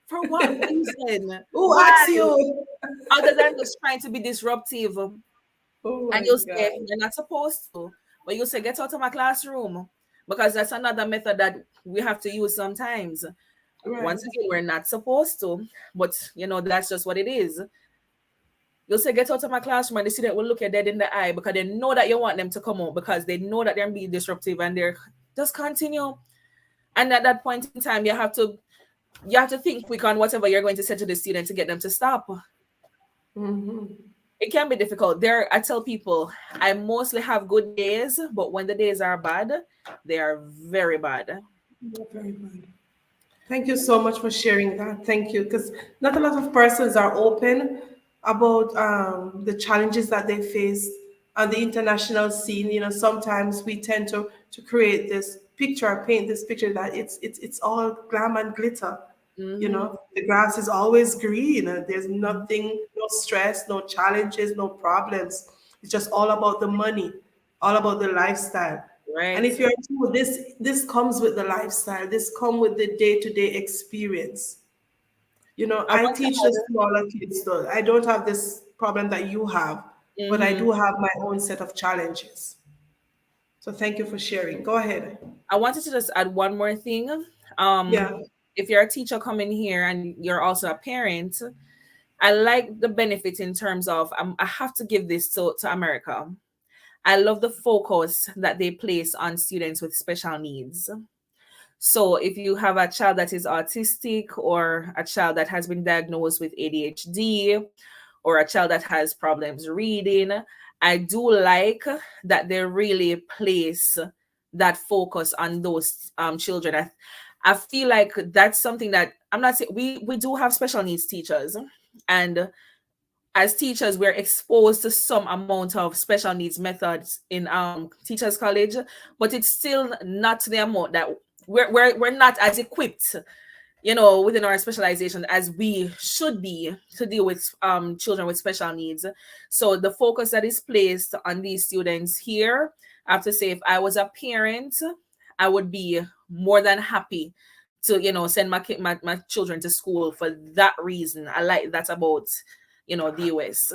For what reason? Who Why? asked you? Other than just trying to be disruptive. Oh And my you'll say, God. you're not supposed to. But you'll say, get out of my classroom. Because that's another method that we have to use sometimes. Right. Once again, we're not supposed to. But, that's just what it is. You'll say, get out of my classroom, and the student will look you dead in the eye because they know that you want them to come out because they know that they're being disruptive and they're just continue. And at that point in time, you have to think quick on whatever you're going to say to the student to get them to stop. Mm-hmm. it can be difficult. There, I tell people I mostly have good days, but when the days are bad, they are very bad. Very good. Thank you so much for sharing that. Thank you, because not a lot of persons are open about the challenges that they face on the international scene. You know, sometimes we tend to create this picture, paint this picture that it's all glam and glitter. You Hmm. know, the grass is always green. And there's nothing, no stress, no challenges, no problems. It's just all about the money, all about the lifestyle. And Right. if you're told this comes with the lifestyle, this come with the day-to-day experience. You know, I I want to teach the smaller kids though. I don't have this problem that you have, add. but I Hmm. do have my own set of challenges. So thank you for sharing. Go ahead. I wanted to just add one more thing. Um, Yeah. if you're a teacher coming here and you're also a parent, I like the benefit in terms of I have to give this to America. I love the focus that they place on students with special needs. So if you have a child that is autistic or a child that has been diagnosed with ADHD or a child that has problems reading, I do like that they really place that focus on those children. I feel like that's something that I'm not saying we do have special needs teachers, and as teachers we're exposed to some amount of special needs methods in teachers college, but it's still not to the amount that we're not as equipped, you know, within our specialization as we should be to deal with children with special needs. So the focus that is placed on these students here, I have to say, if I was a parent, I would be more than happy to, you know, send my children to school for that reason. I like that about, you know, the US.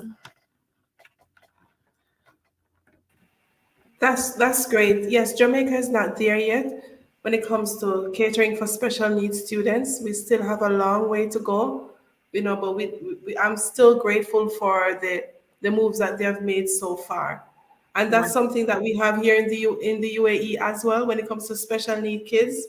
That's great. Yes, Jamaica is not there yet when it comes to catering for special needs students. We still have a long way to go, you know, but I'm still grateful for the moves that they have made so far. And that's Right. something that we have here in in the UAE as well when it comes to special need kids.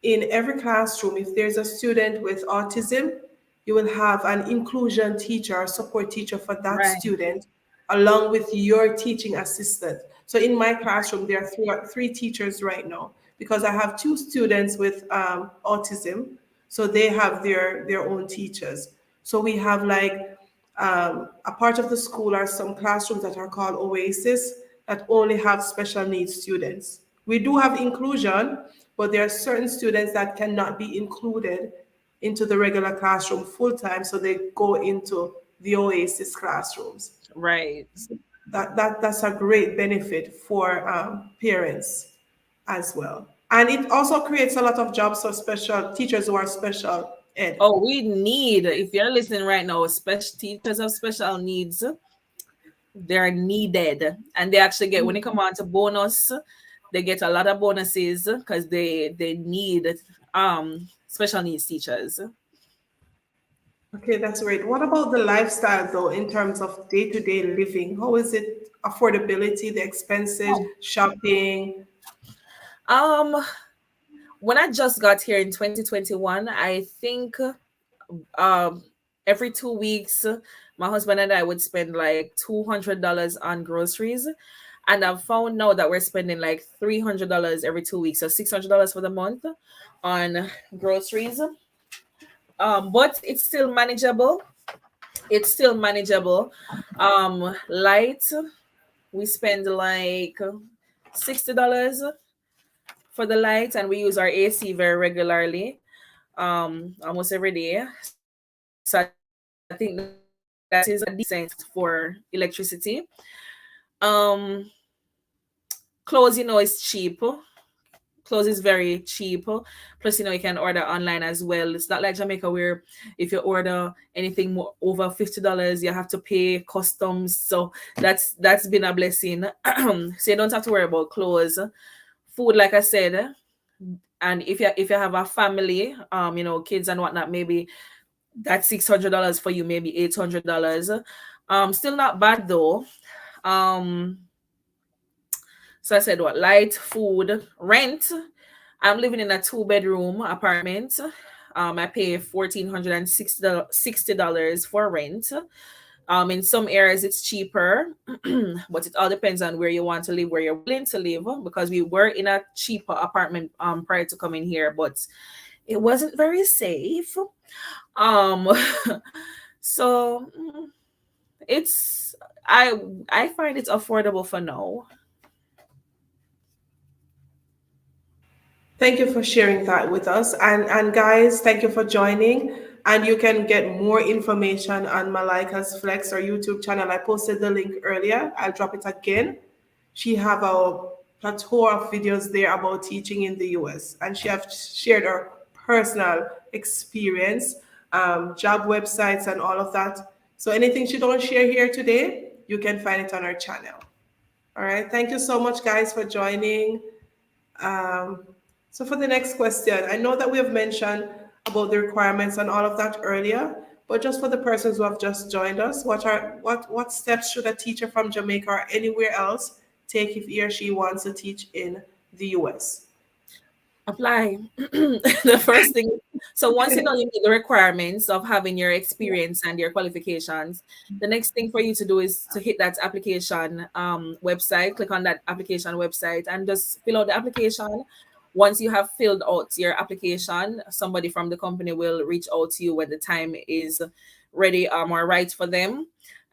In every classroom, if there's a student with autism, you will have an inclusion teacher or support teacher for that Right. student, along with your teaching assistant. So in my classroom, there are three teachers right now because I have two students with autism, so they have their own teachers. So we have like a part of the school are some classrooms that are called Oasis that only have special needs students. We do have inclusion, but there are certain students that cannot be included into the regular classroom full time, so they go into the Oasis classrooms. Right. That's a great benefit for parents as well, and it also creates a lot of jobs for special teachers who are special ed. Oh, we need, if you're listening right now, special teachers of special needs, they're needed. And they actually get, when they come on to bonus, they get a lot of bonuses because they need special needs teachers. Okay, that's great. What about the lifestyle though, in terms of day-to-day living? How is it affordability, the expenses, Oh. shopping? Um, when I just got here in 2021, I think um every 2 weeks my husband and I would spend like $200 on groceries. And I've found now that we're spending like $300 every 2 weeks, so $600 for the month on groceries. But it's still manageable. It's still manageable. Light, we spend like $60 for the light, and we use our AC very regularly, almost every day. So I think that is a decent for electricity. Um, Clothes, you know, is cheap. Clothes is very cheap. Plus, you know, you can order online as well. It's not like Jamaica where if you order anything more over $50, you have to pay customs. So that's been a blessing. So you don't have to worry about clothes. Food, like I said, and if you have a family, you know, kids and whatnot, maybe that's $600 for you, maybe $800. Still not bad though. Um, so I said what? Light, food, rent. I'm living in a two-bedroom apartment. I pay $1,460 for rent. In some areas it's cheaper, but it all depends on where you want to live, where you're willing to live. Because we were in a cheaper apartment prior to coming here, but it wasn't very safe. Um, so it's I find it's affordable for now. Thank you for sharing that with us. And guys, thank you for joining. And you can get more information on Malaika's Flex or YouTube channel. I posted the link earlier. I'll drop it again. She have a plethora of videos there about teaching in the US. And she have shared her personal experience, job websites and all of that. So anything she don't share here today, you can find it on her channel. All right. Thank you so much, guys, for joining. Um, so for the next question, I know that we have mentioned about the requirements and all of that earlier, but just for the persons who have just joined us, what steps should a teacher from Jamaica or anywhere else take if he or she wants to teach in the US? Apply. The first thing. So once you know you meet the requirements of having your experience and your qualifications, the next thing for you to do is to hit that application website, click on that application website and just fill out the application. Once you have filled out your application, somebody from the company will reach out to you when the time is ready or right for them,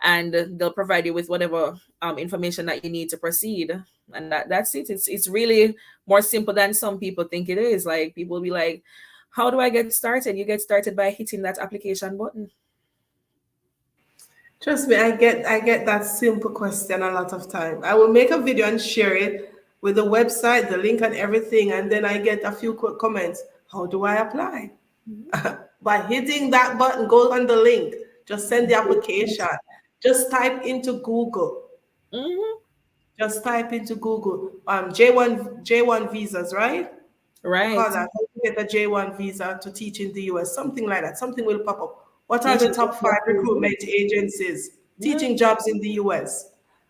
and they'll provide you with whatever information that you need to proceed. And that's it. It's really more simple than some people think it is. Like people will be like, how do I get started? You get started by hitting that application button. Trust me, I get that simple question a lot of time. I will make a video and share it with the website, the link and everything, and then I get a few quick comments. How do I apply? By hitting that button, go on the link, just send the application. Just type into Google. Hmm. Just type into Google. J1 visas, right? We call Right. that how to get a J1 visa to teach in the US, something like that. Something will pop up. What are the Teaching top five approval. recruitment agencies Yeah. teaching jobs in the US?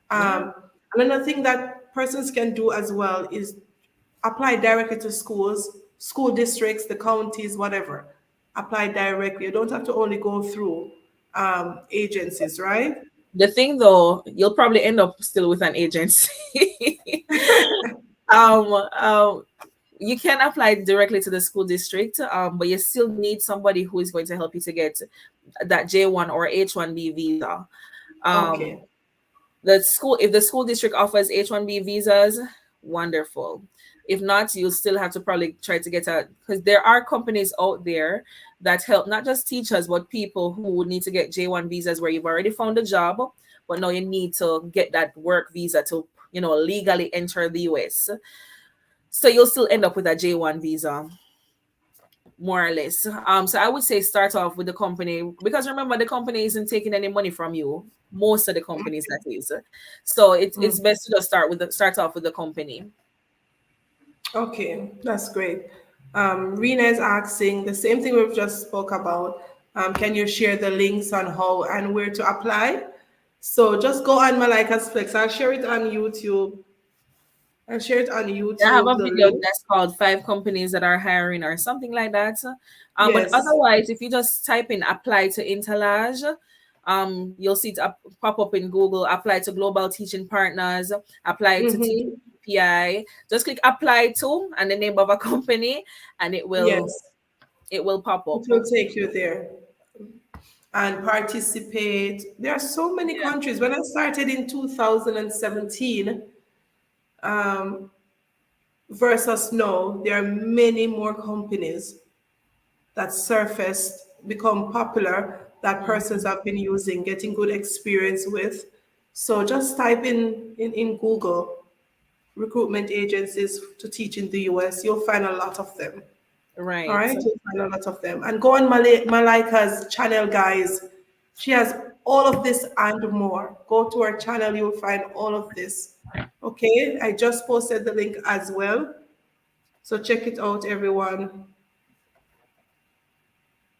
Yeah. Um, Another thing that persons can do as well is apply directly to schools, school districts, the counties, whatever. Apply directly. You don't have to only go through agencies, right? The thing though, you'll probably end up still with an agency. um, um, you can apply directly to the school district, but you still need somebody who is going to help you to get that J1 or H1B visa. Um, Okay. if the school district offers H1B visas, wonderful. If not, you'll still have to probably try to get a, because there are companies out there that help not just teachers but people who would need to get J1 visas where you've already found a job, but now you need to get that work visa to legally enter the US. So you'll still end up with a J1 visa, more or less. So I would say start off with the company, because remember the company isn't taking any money from you. Most of the companies, that is. So it's Mm. best to just start off with the company. Okay, that's great. Rena is asking the same thing we've just spoke about. Can you share the links on how and where to apply? So just go on Malaika's Flex. I'll share it on YouTube. I'll share it on I have YouTube, a the video link. that's called five companies that are hiring or something like that. But Yes. otherwise, if you just type in apply to Interlage, you'll see it pop up in Google, apply to Global Teaching Partners, apply to Teaching Mm-hmm. PI. Just click apply to and the name of a company, and Yes. it will pop It up. will take you there and participate. There are so many Yeah. countries. When I started in 2017, um, versus now, there are many more companies that surfaced, become popular, that persons Mhm. have been using, getting good experience with. So just type in Google recruitment agencies to teach in the US. You'll find a lot of them. All Right. right, you'll find a lot of them. And go on Malaika's channel, guys. She has all of this and more. Go to her channel, you'll find all of this. Okay, I just posted the link as well. So check it out, everyone.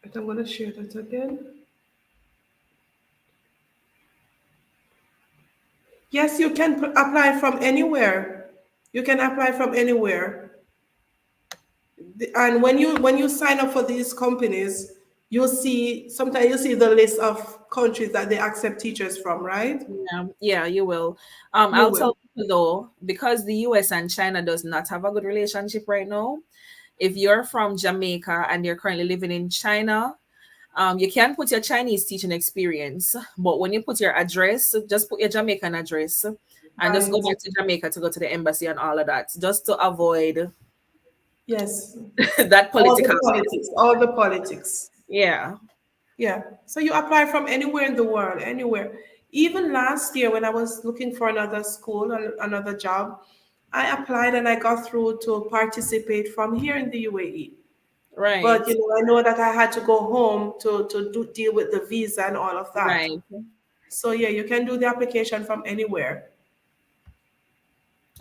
And I'm going to share that again. Yes, you can apply from anywhere. You can apply from anywhere. And when you sign up for these companies, you'll see sometimes you see the list of countries that they accept teachers from, right? Yeah, you will. You I'll will. tell people though, because the US and China does not have a good relationship right now. If you're from Jamaica and you're currently living in China, you can put your Chinese teaching experience, but when you put your address, just put your Jamaican address and just go Right. back to Jamaica to go to the embassy and all of that, just to avoid Yes. that All political the mess. politics. All the politics. Yeah, Yeah. So you apply from anywhere in the world, anywhere. Even last year when I was looking for another school and another job, I applied and I got through to participate from here in the UAE. But right, I know that I had to go home to deal with the visa and all of that. right. So yeah, you can do the application from anywhere.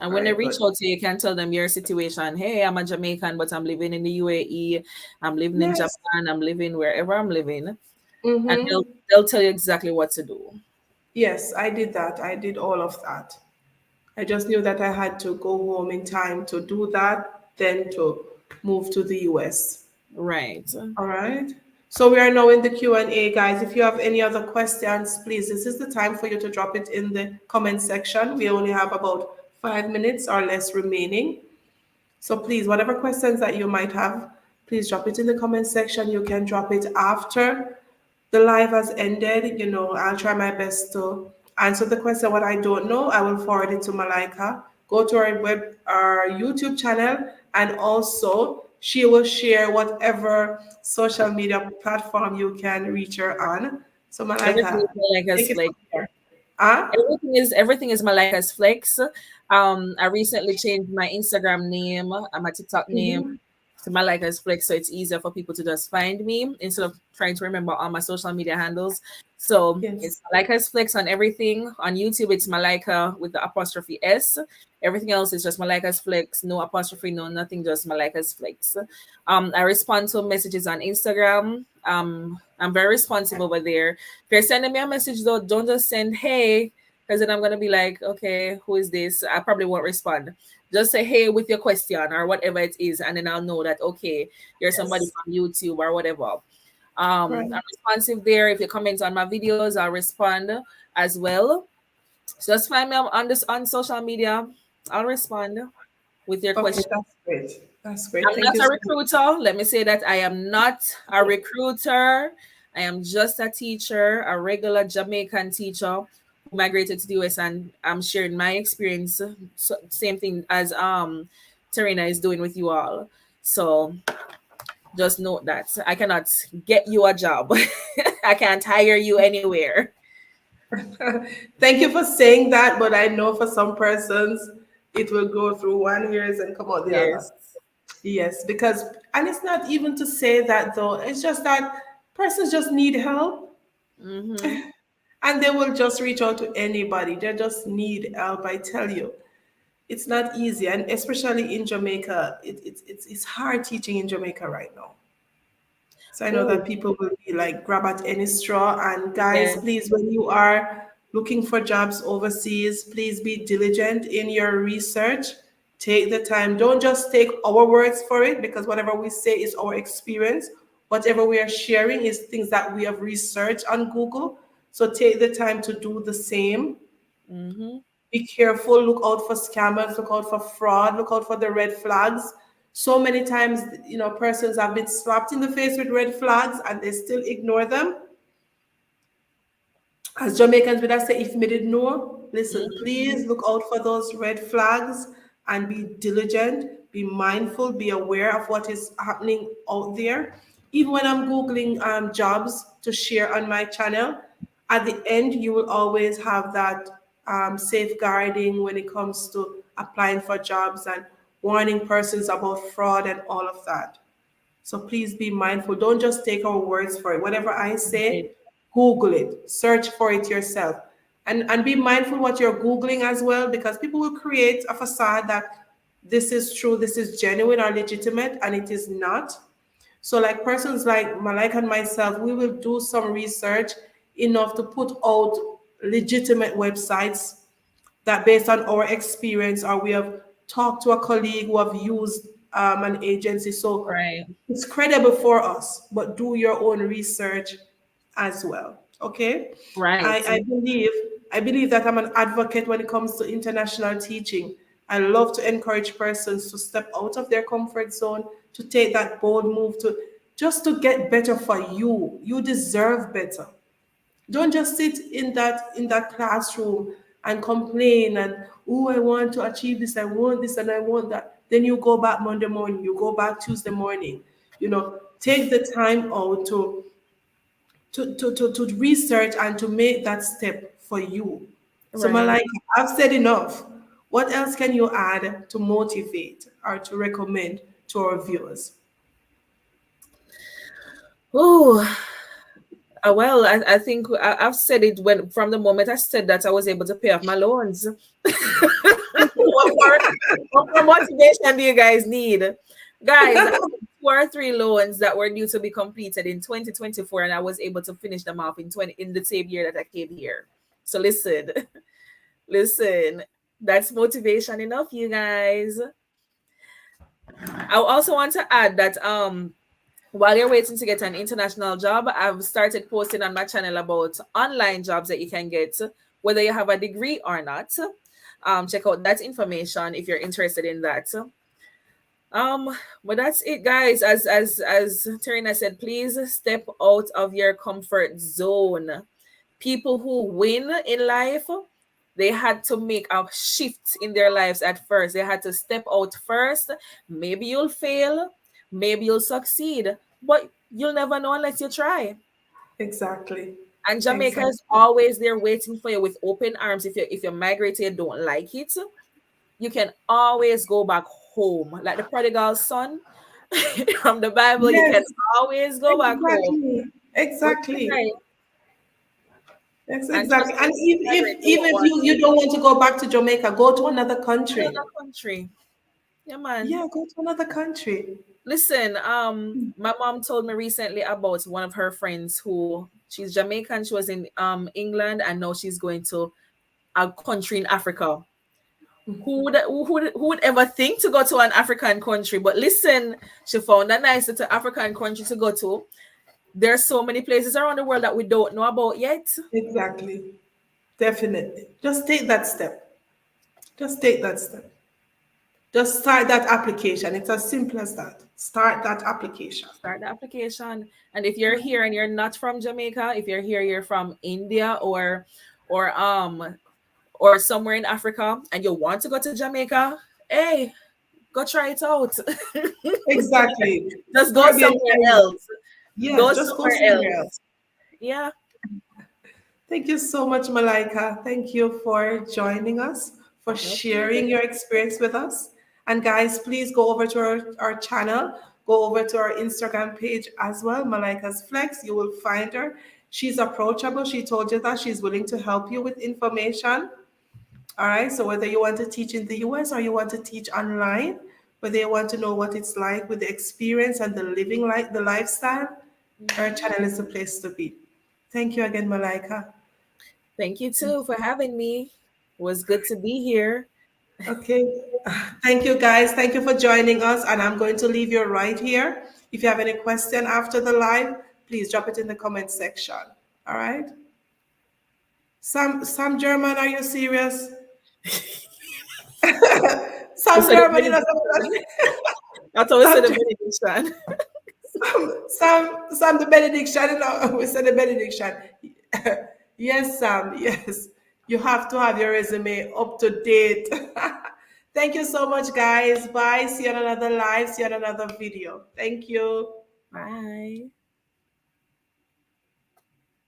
And All when they right, reach good. out to you, you can tell them your situation. Hey, I'm a Jamaican, but I'm living in the UAE. I'm living in Yes. Japan. I'm living wherever I'm living, and Mm-hmm. they'll tell you exactly what to do. Yes, I did that. I did all of that. I just knew that I had to go home in time to do that, then to move to the US. Right. All right. So we are now in the Q&A, guys. If you have any other questions, please, this is the time for you to drop it in the comment section. We only have about 5 minutes or less remaining. So please, whatever questions that you might have, please drop it in the comment section. You can drop it after the live has ended. I'll try my best to answer the question. What I don't know, I will forward it to Malaika. Go to our YouTube channel, and also she will share whatever social media platform you can reach her on. So Everything is Malaika, Malaika's take it flex. from here. Ah, Everything is Malaika's flex. I recently changed my Instagram name and my TikTok name mhm. to Malaika's flex, so it's easier for people to just find me instead of trying to remember all my social media handles. So Yes, it's Malaika's flex on everything. On YouTube, it's Malaika with the apostrophe S. Everything else is just Malaika's flex, no apostrophe, no nothing, just Malaika's flex. I respond to messages on Instagram. I'm very responsive over there. If you're sending me a message though, don't just send hey, because then I'm gonna be like, okay, who is this? I probably won't respond. Just say hey with your question or whatever it is, and then I'll know that okay, you're somebody yes, from YouTube or whatever. right. I'm responsive there. If you comment on my videos, I'll respond as well. So just find me on this on social media. I'll respond with your Okay, question. that's great. That's great. I'm Thank not you a so recruiter. Let me say that I am not a recruiter. I am just a teacher, a regular Jamaican teacher who migrated to the US, and I'm sharing my experience. So, same thing as Tarina is doing with you all. So just note that I cannot get you a job. I can't hire you anywhere. much. Thank you for saying that, but I know for some persons it will go through one ears and come out the other. Yes. Yes, because and it's not even to say that though. It's just that persons just need help Mm-hmm. and they will just reach out to anybody. They just need help. I tell you, it's not easy, and especially in Jamaica, it's hard teaching in Jamaica right now. So I know Oh, that people will be like grab at any straw. And guys, yes. please, when you are looking for jobs overseas, please be diligent in your research. Take the time. Don't just take our words for it, because whatever we say is our experience. Whatever we are sharing is things that we have researched on Google. So take the time to do the same. Mm-hmm. Be careful, look out for scammers, look out for fraud, look out for the red flags. So many times, persons have been slapped in the face with red flags and they still ignore them. As Jamaicans would I say, if me did know, listen, please look out for those red flags and be diligent, be mindful, be aware of what is happening out there. Even when I'm Googling jobs to share on my channel, at the end, you will always have that safeguarding when it comes to applying for jobs and warning persons about fraud and all of that. So please be mindful. Don't just take our words for it. Whatever I Right. say, Google it, search for it yourself. And be mindful what you're Googling as well, because people will create a facade that this is true, this is genuine or legitimate, and it is not. So, like persons like Malaika and myself, we will do some research enough to put out legitimate websites that based on our experience or we have talked to a colleague who have used an agency. So Right. it's credible for us, but do your own research as well. Okay. Right. I believe that I'm an advocate when it comes to international teaching. I love to encourage persons to step out of their comfort zone, to take that bold move, to just to get better for you. You deserve better. Don't just sit in that classroom and complain and, oh, I want to achieve this, I want this, and I want that. Then you go back Monday morning, you go back Tuesday morning. Take the time out to research and to make that step for you. So, Right. Malaika, I've said enough. What else can you add to motivate or to recommend to our viewers? Oh, well, I think I've said it when from the moment I said that I was able to pay off my loans. What more motivation do you guys need? Guys, I had 2 or 3 loans that were due to be completed in 2024, and I was able to finish them off in the same year that I came here. So listen, listen, that's motivation enough, you guys. I also want to add that while you're waiting to get an international job, I've started posting on my channel about online jobs that you can get, whether you have a degree or not. Check out that information if you're interested in that. But that's it, guys. As Tarina said, please step out of your comfort zone. People who win in life, they had to make a shift in their lives at first. They had to step out first. Maybe you'll fail, maybe you'll succeed, but you'll never know unless you try. Exactly. And Jamaica Exactly. is always there waiting for you with open arms. If you migrate here, don't like it, you can always go back home. Like the prodigal son from the Bible, you can Yes, always go back home. exactly. But Exactly. try Yes, and exactly. trust me, And if if, you if migrate, you even won't if want you don't want to go back to Jamaica, go to another country. another country. Yeah, man. Yeah, go to another country. Listen, my mom told me recently about one of her friends who she's Jamaican. She was in England, and now she's going to a country in Africa. Who would ever think to go to an African country? But listen, she found a nice little African country to go to. There's so many places around the world that we don't know about yet. Exactly. Definitely. Just take that step. Just take that step. Just start that application. It's as simple as that. Start that application. Start the application. And if you're here and you're not from Jamaica, if you're here, you're from India or um or somewhere in Africa and you want to go to Jamaica, hey, go try it out. Exactly. Just go Caribbean somewhere Caribbean. else. Go Yes, just go somewhere somewhere else. else. Yeah. Thank you so much, Malaika. Thank you for joining us, for No sharing problem. your experience with us. And guys, please go over to our channel, go over to our Instagram page as well, Malaika's Flex. You will find her. She's approachable. She told you that she's willing to help you with information. All right. So whether you want to teach in the US or you want to teach online, whether you want to know what it's like with the experience and the living like the lifestyle, our Mhm. channel is the place to be. Thank you again, Malaika. Thank you too for having me. It was good to be here. Okay. Thank you, guys. Thank you for joining us. And I'm going to leave you right here. If you have any question after the live, please drop it in the comment section. All right. Sam German, are you serious? We Sam said the German, benediction. That's how we said Sam, the benediction. Sam, the benediction. We said the benediction. Yes, Sam. Yes. You have to have your resume up to date. Thank you so much, guys. Bye. See you on another live. See you on another video. Thank you. Bye.